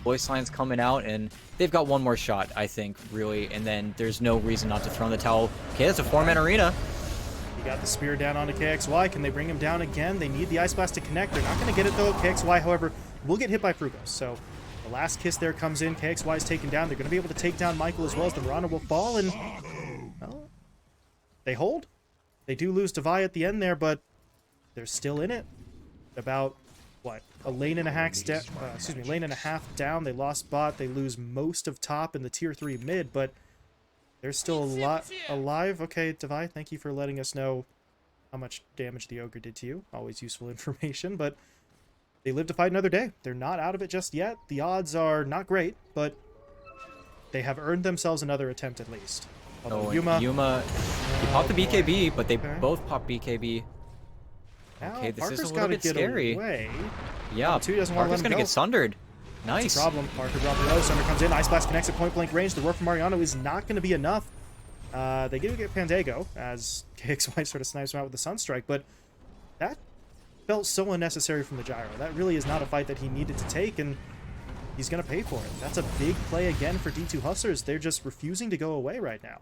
voice lines coming out, and they've got one more shot, I think, really, and then there's no reason not to throw in the towel. Okay, that's a 4-man arena. He got the spear down onto KXY. Can they bring him down again? They need the Ice Blast to connect. They're not going to get it, though. KXY, however, will get hit by Frugos. So the last kiss there comes in. KXY is taken down. They're going to be able to take down Michael as well, as the Mirana will fall, and well, they hold. They do lose Tavai at the end there, but they're still in it. About what, a lane and a half down. They lost bot. They lose most of top in the tier 3 mid, but they're still a lot alive. Okay, Tavai, thank you for letting us know how much damage the Ogre did to you. Always useful information, but they live to fight another day. They're not out of it just yet. The odds are not great, but they have earned themselves another attempt at least. Although Yuma, he popped the BKB, but they both popped BKB. Now, okay, this Parker's is a little bit scary. Away. Yeah, Parker's gonna get sundered. That's Nice. a problem. Parker dropping low. Thunder comes in. Ice Blast connects at point blank range. The roar from Mariano is not going to be enough. They do get Pandago as KXY sort of snipes him out with the Sunstrike, but that felt so unnecessary from the Gyro. That really is not a fight that he needed to take, and he's going to pay for it. That's a big play again for D2 Hustlers. They're just refusing to go away right now.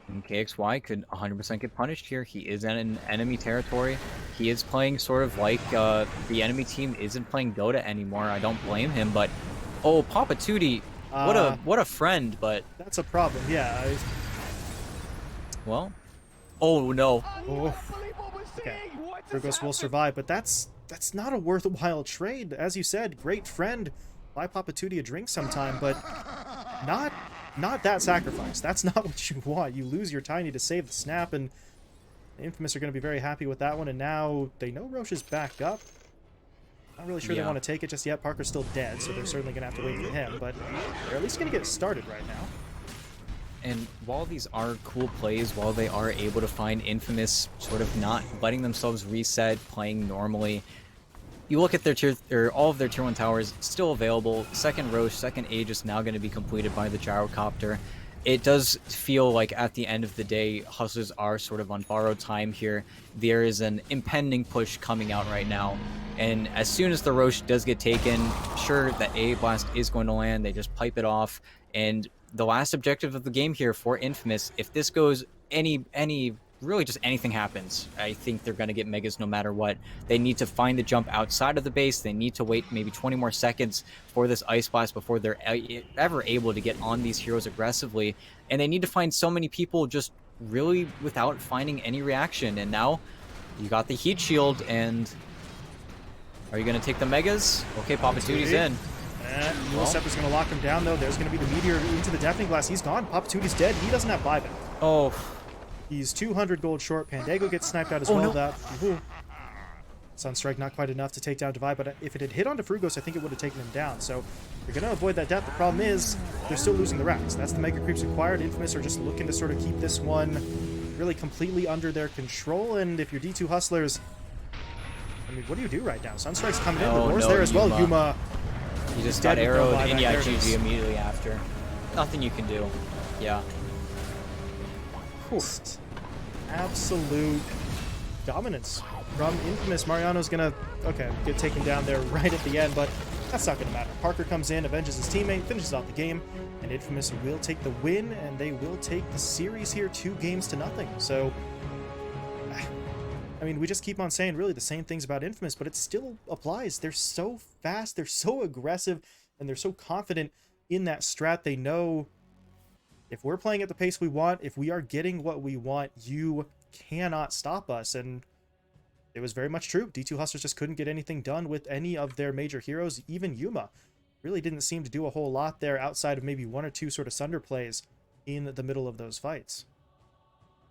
And KXY could 100% get punished here. He is in enemy territory. He is playing sort of like the enemy team isn't playing Dota anymore. I don't blame him, but oh, Papa Tootie, what a friend, but that's a problem. Yeah. Well, oh no. Oh. Okay. Frugos will survive, but that's not a worthwhile trade. As you said, great friend. Buy Papa Tootie a drink sometime, but not that sacrifice. That's not what you want. You lose your Tiny to save the snap, and the Infamous are going to be very happy with that one, and now they know Roche is back up. Not really sure they want to take it just yet. Parker's still dead, so they're certainly going to have to wait for him, but they're at least going to get started right now. And while these are cool plays, while they are able to find Infamous sort of not letting themselves reset, playing normally, you look at their all of their tier 1 towers still available. Second Roche, second Aegis now going to be completed by the Gyrocopter. It does feel like at the end of the day, Hustlers are sort of on borrowed time here. There is an impending push coming out right now. And as soon as the Roche does get taken, sure, that A blast is going to land. They just pipe it off. And the last objective of the game here for Infamous, if this goes really just anything happens, I think they're going to get Megas no matter what. They need to find the jump outside of the base. They need to wait maybe 20 more seconds for this Ice Blast before they're ever able to get on these heroes aggressively. And they need to find so many people just really without finding any reaction. And now you got the Heat Shield, and are you going to take the Megas? Okay, Papa Tootie's in. Millsap is going to lock him down, though. There's going to be the Meteor into the Deafening Blast. He's gone. Papa Tootie's dead. He doesn't have buyback. Oh. He's 200 gold short. Pandago gets sniped out as well. No. Sunstrike not quite enough to take down Divide, but if it had hit onto Frugos, I think it would have taken him down. So you're going to avoid that death. The problem is they're still losing the racks. That's the Mega Creeps required. Infamous are just looking to sort of keep this one really completely under their control. And if you're D2 Hustlers, I mean, what do you do right now? Sunstrike's coming in. The Roar's there as well. Yuma. He just got arrowed, and yeah, GG immediately after. Nothing you can do. Yeah. Just absolute dominance from Infamous. Mariano's gonna, get taken down there right at the end, but that's not gonna matter. Parker comes in, avenges his teammate, finishes off the game, and Infamous will take the win, and they will take the series here 2-0. So, I mean, we just keep on saying really the same things about Infamous, but it still applies. They're so fast, they're so aggressive, and they're so confident in that strat. They know if we're playing at the pace we want, if we are getting what we want, you cannot stop us. And it was very much true. D2 Hustlers just couldn't get anything done with any of their major heroes. Even Yuma really didn't seem to do a whole lot there outside of maybe 1 or 2 sort of Sunder plays in the middle of those fights.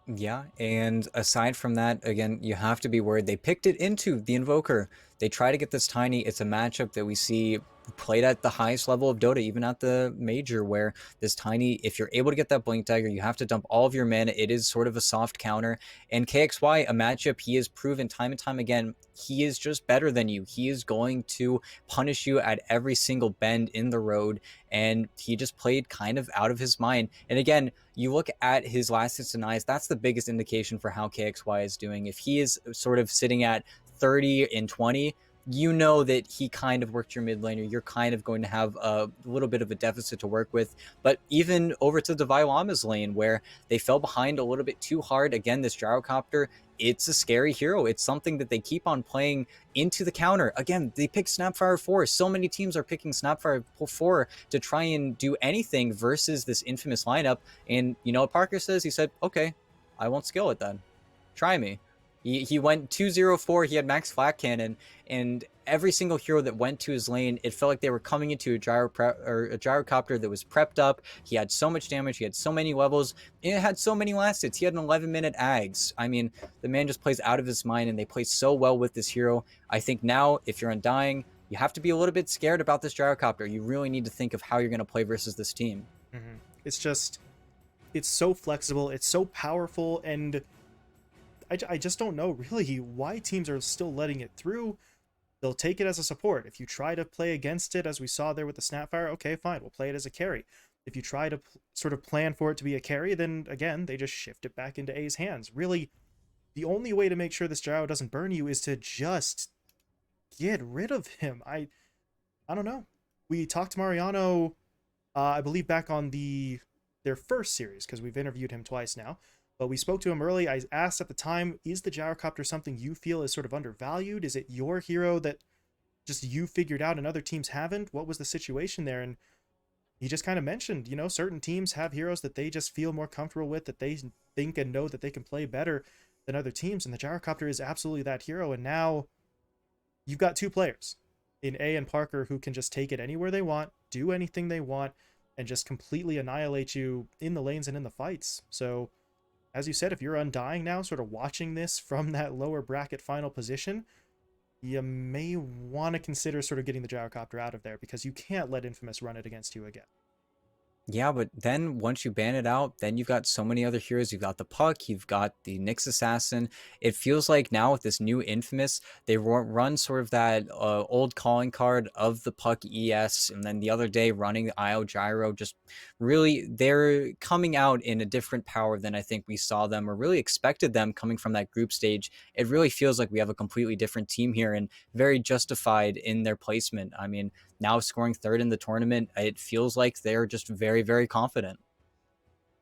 Yeah, and aside from that, again, you have to be worried. They picked it into the Invoker. They try to get this Tiny. It's a matchup that we see played at the highest level of Dota, even at the major, where this Tiny, if you're able to get that Blink Dagger, you have to dump all of your mana. It is sort of a soft counter. And KXY, a matchup he has proven time and time again, he is just better than you. He is going to punish you at every single bend in the road, and he just played kind of out of his mind. And again, you look at his last hits denies, that's the biggest indication for how KXY is doing. If he is sort of sitting at 30 and 20, you know that he kind of worked your mid laner. You're kind of going to have a little bit of a deficit to work with. But even over to Devi Lama's lane, where they fell behind a little bit too hard. Again, this Gyrocopter, it's a scary hero. It's something that they keep on playing into the counter. Again, they pick Snapfire 4. So many teams are picking Snapfire 4 to try and do anything versus this Infamous lineup. And you know what Parker says? He said, okay, I won't skill it then. Try me. He went 2-0-4, he had max flat cannon, and every single hero that went to his lane, it felt like they were coming into a Gyrocopter that was prepped up. He had so much damage, he had so many levels, and it had so many last hits. He had an 11-minute Ags. I mean, the man just plays out of his mind, and they play so well with this hero. I think now, if you're Undying, you have to be a little bit scared about this Gyrocopter. You really need to think of how you're going to play versus this team. It's just, it's so flexible, it's so powerful, and I just don't know really why teams are still letting it through. they'll take it as a support. If you try to play against it, as we saw there with the Snapfire, okay, fine, we'll play it as a carry. If you try to sort of plan for it to be a carry, then again, they just shift it back into A's hands. Really, the only way to make sure this gyro doesn't burn you is to just get rid of him. I don't know. We talked to Mariano, I believe back on their first series, because we've interviewed him twice now. But we spoke to him early. I asked at the time, is the gyrocopter something you feel is sort of undervalued? Is it your hero that just you figured out and other teams haven't? What was the situation there? And he just kind of mentioned, certain teams have heroes that they just feel more comfortable with, that they think and know that they can play better than other teams. And the gyrocopter is absolutely that hero. And now you've got two players in A and Parker who can just take it anywhere they want, do anything they want, and just completely annihilate you in the lanes and in the fights. So, as you said, if you're Undying now, sort of watching this from that lower bracket final position, you may want to consider sort of getting the gyrocopter out of there, because you can't let Infamous run it against you again. Yeah, but then once you ban it out, then you've got so many other heroes. You've got the Puck, you've got the Nyx Assassin. It feels like now with this new Infamous, they run sort of that old calling card of the Puck ES, and then the other day running the IO Gyro. Just really, they're coming out in a different power than I think we saw them or really expected them coming from that group stage. It really feels like we have a completely different team here and very justified in their placement. I mean, now scoring third in the tournament, it feels like they're just very, very confident.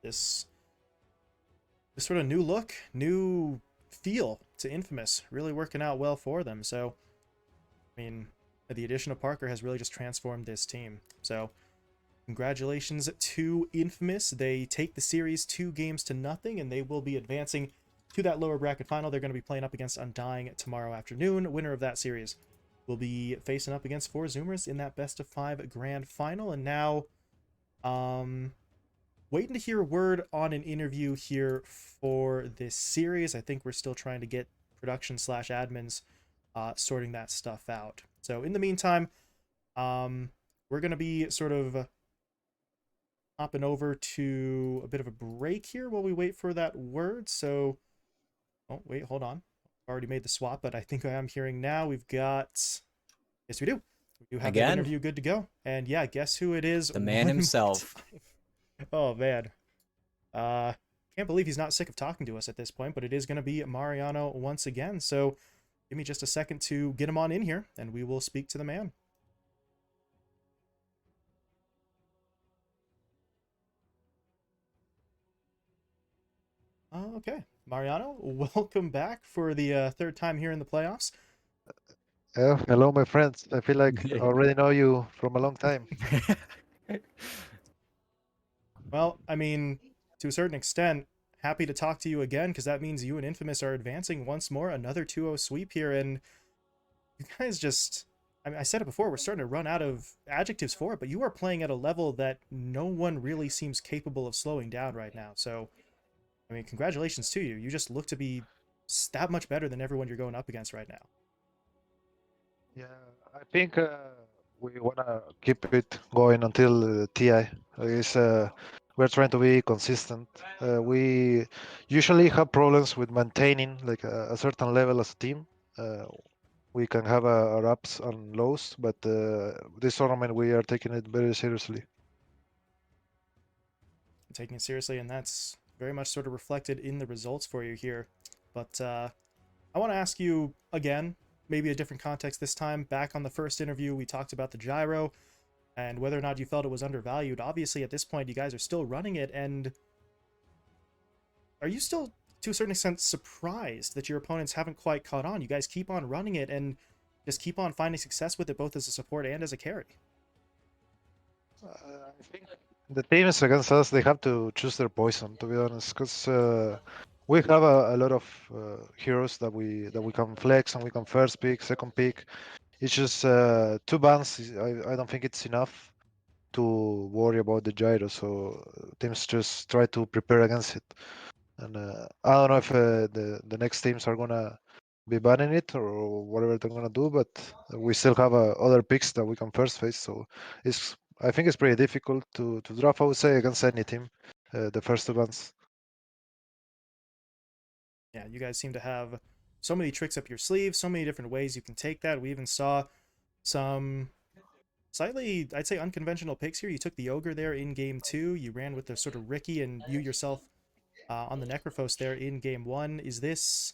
This this sort of new look, new feel to Infamous, really working out well for them. So, I mean, the addition of Parker has really just transformed this team. So, congratulations to Infamous. They take the series 2-0, and they will be advancing to that lower bracket final. They're going to be playing up against Undying tomorrow afternoon. Winner of that series will be facing up against 4Zoomers in that best of 5 grand final. And now, waiting to hear word on an interview here for this series. I think we're still trying to get production slash admins sorting that stuff out. So in the meantime, we're going to be sort of hopping over to a bit of a break here while we wait for that word. So, oh, wait, hold on. Already made the swap, but I think I am hearing now. We've got, yes, we do. We do have that Again, interview good to go. And yeah, guess who it is? the man One more himself. time. Oh, man. Uh, can't believe he's not sick of talking to us at this point, but it is going to be Mariano once again. So give me just a second to get him on in here, and we will speak to the man. Okay, Mariano, welcome back for the third time here in the playoffs. Hello, my friends. I feel like I already know you from a long time. Well, I mean, to a certain extent, happy to talk to you again, because that means you and Infamous are advancing once more, another 2-0 sweep here, and you guys just, I mean, I said it before, we're starting to run out of adjectives for it, but you are playing at a level that no one really seems capable of slowing down right now. So, I mean, congratulations to you. You just look to be that much better than everyone you're going up against right now. Yeah, I think we wanna keep it going until TI. We're trying to be consistent. We usually have problems with maintaining like a certain level as a team. We can have our ups and lows, but this tournament we are taking it very seriously. Taking it seriously, and that's very much sort of reflected in the results for you here. But I want to ask you again, maybe a different context this time. Back on the first interview, we talked about the gyro and whether or not you felt it was undervalued. Obviously, at this point, you guys are still running it, and are you still, to a certain extent, surprised that your opponents haven't quite caught on? You guys keep on running it and just keep on finding success with it, both as a support and as a carry. I think the teams against us, they have to choose their poison, to be honest, because we have a lot of heroes that we can flex and we can first pick, second pick. It's just 2 bans. I don't think it's enough to worry about the gyro. So teams just try to prepare against it. And I don't know if the next teams are gonna be banning it or whatever they're gonna do, but we still have other picks that we can first face. So I think it's pretty difficult to draft. I would say against any team, the first 2 bans. Yeah, you guys seem to have so many tricks up your sleeve, so many different ways you can take that. We even saw some slightly, I'd say, unconventional picks here. You took the Ogre there in game 2. You ran with the sort of Ricky, and you yourself on the Necrophos there in game 1. Is this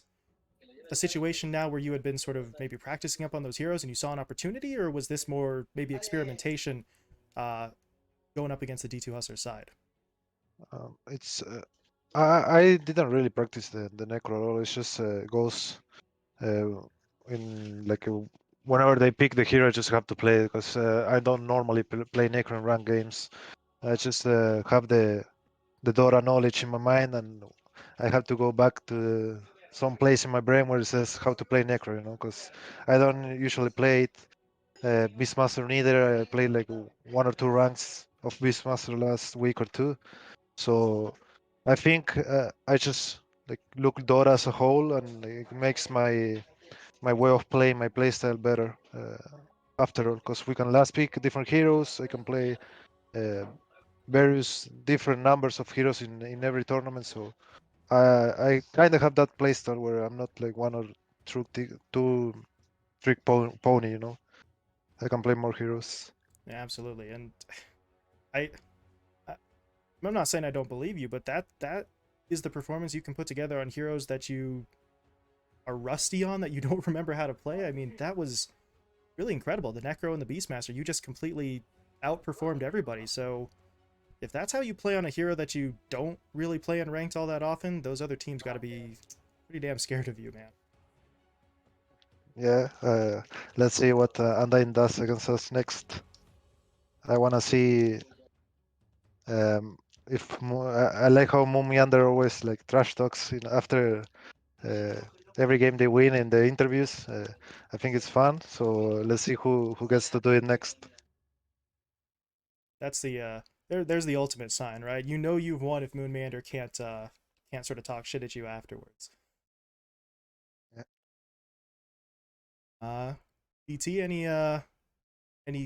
a situation now where you had been sort of maybe practicing up on those heroes and you saw an opportunity, or was this more maybe experimentation uh, going up against the D2 Hustler side? It's I didn't really practice the necro at all. It's just goes uh, in like whenever they pick the hero, I just have to play it because I don't normally play necro in rank games. I just have the Dora knowledge in my mind, and I have to go back to some place in my brain where it says how to play necro. You know, because I don't usually play it. Beastmaster neither. I played like 1 or 2 ranks of Beastmaster last week or two. So I think I just like look Dota as a whole, and it makes my way of playing, my playstyle better. After all, because we can last pick different heroes. I can play uh, various different numbers of heroes in every tournament. So I kind of have that playstyle where I'm not like one or two trick pony. You know, I can play more heroes. Yeah, absolutely. And I, I I'm not saying I don't believe you, but that is the performance you can put together on heroes that you are rusty on, that you don't remember how to play. I mean, that was really incredible. The Necro and the Beastmaster, you just completely outperformed everybody. So if that's how you play on a hero that you don't really play in ranked all that often, those other teams got to be pretty damn scared of you, man. Yeah. Let's see what Undyne does against us next. I wanna see if I like how Mumiander always like trash talks after uh, every game they win in the interviews. I think it's fun. So let's see who gets to do it next. That's the there's the ultimate sign, right? You know you've won if Moonmander can't sort of talk shit at you afterwards. Yeah. BT, any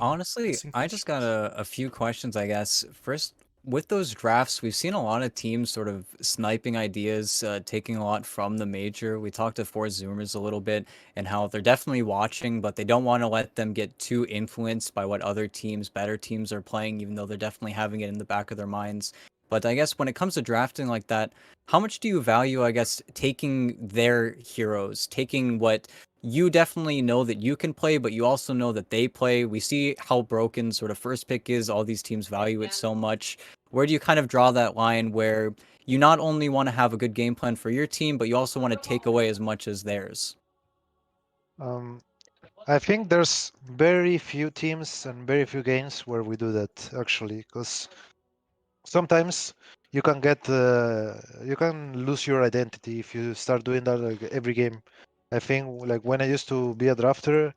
Honestly, pressing I just got questions? a few questions, I guess. First, with those drafts, we've seen a lot of teams sort of sniping ideas, taking a lot from the major. We talked to Four Zoomers a little bit and how they're definitely watching, but they don't want to let them get too influenced by what other teams, better teams are playing, even though they're definitely having it in the back of their minds. But I guess when it comes to drafting like that, how much do you value, I guess, taking their heroes, taking what you definitely know that you can play, but you also know that they play. We see how broken sort of first pick is. All these teams value it so much. Where do you kind of draw that line where you not only want to have a good game plan for your team, but you also want to take away as much as theirs? Um, I think there's very few teams and very few games where we do that actually, because sometimes you can you can lose your identity if you start doing that like every game. I think like when I used to be a drafter,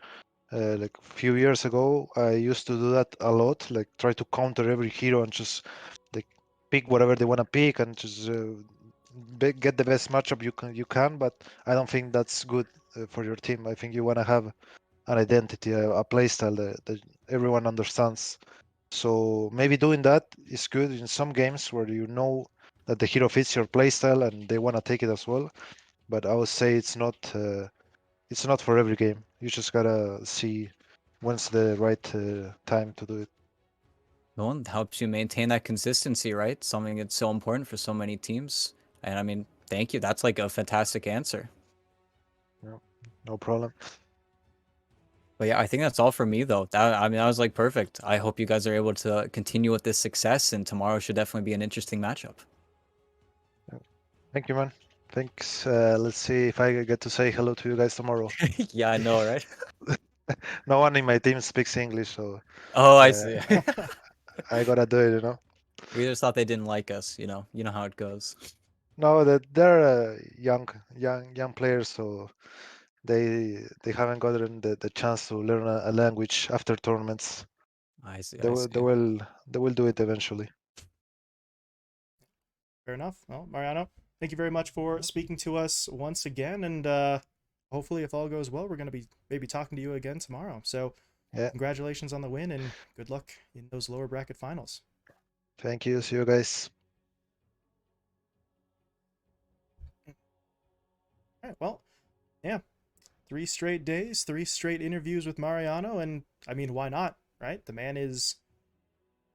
like a few years ago, I used to do that a lot, like try to counter every hero and just like pick whatever they want to pick and just get the best matchup you can. But I don't think that's good for your team. I think you want to have an identity, a playstyle that everyone understands. So maybe doing that is good in some games where you know that the hero fits your playstyle and they want to take it as well. But I would say it's not for every game. You just gotta see when's the right time to do it. Well, it helps you maintain that consistency, right? Something that's so important for so many teams. And I mean, thank you. That's like a fantastic answer. Yeah, no problem. But yeah, I think that's all for me though. I mean, that was like perfect. I hope you guys are able to continue with this success, and tomorrow should definitely be an interesting matchup. Yeah. Thank you, man. Thanks. Let's see if I get to say hello to you guys tomorrow. Yeah, I know, right? No one in my team speaks English, so Oh, I uh, see. I gotta do it. We just thought they didn't like us, You know how it goes. No, that they're young players, so they haven't gotten the chance to learn a language after tournaments. I see, They I will they see. will they will do it eventually. Fair enough. Well, Mariano, thank you very much for speaking to us once again, and hopefully, if all goes well, we're going to be maybe talking to you again tomorrow. So, Yeah. congratulations on the win, and good luck in those lower bracket finals. Thank you. See you guys. All right. Well, Yeah, 3 straight days, 3 straight interviews with Mariano, and I mean, why not, right? The man is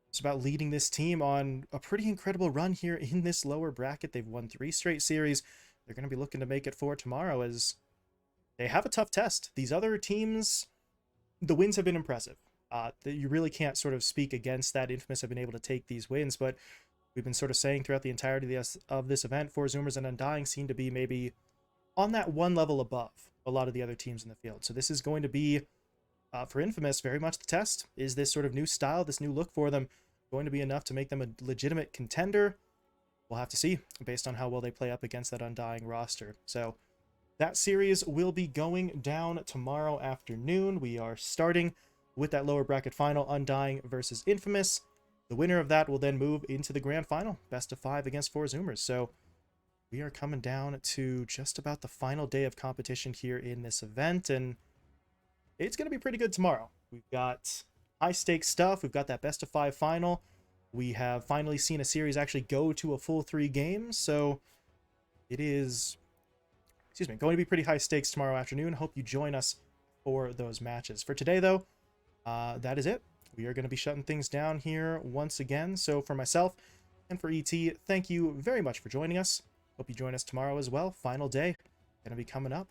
it's about leading this team on a pretty incredible run here in this lower bracket. They've won 3 straight series. They're going to be looking to make it 4 tomorrow as they have a tough test. These other teams, the wins have been impressive. You really can't sort of speak against that. Infamous have been able to take these wins, but we've been sort of saying throughout the entirety of this event, For Zoomers and Undying seem to be maybe on that one level above a lot of the other teams in the field. So this is going to be, for Infamous, very much the test. Is this sort of new style, this new look for them, going to be enough to make them a legitimate contender? We'll have to see based on how well they play up against that Undying roster. So that series will be going down tomorrow afternoon. We are starting with that lower bracket final, Undying versus Infamous. The winner of that will then move into the grand final, best of 5 against 4 Zoomers. So we are coming down to just about the final day of competition here in this event, and it's going to be pretty good tomorrow. We've got high-stakes stuff. We've got that best of 5 final. We have finally seen a series actually go to a full 3 games, so it is, going to be pretty high stakes tomorrow afternoon. Hope you join us for those matches. For today, though, that is it. We are going to be shutting things down here once again. So for myself and for ET, thank you very much for joining us. Hope you join us tomorrow as well. Final day going to be coming up.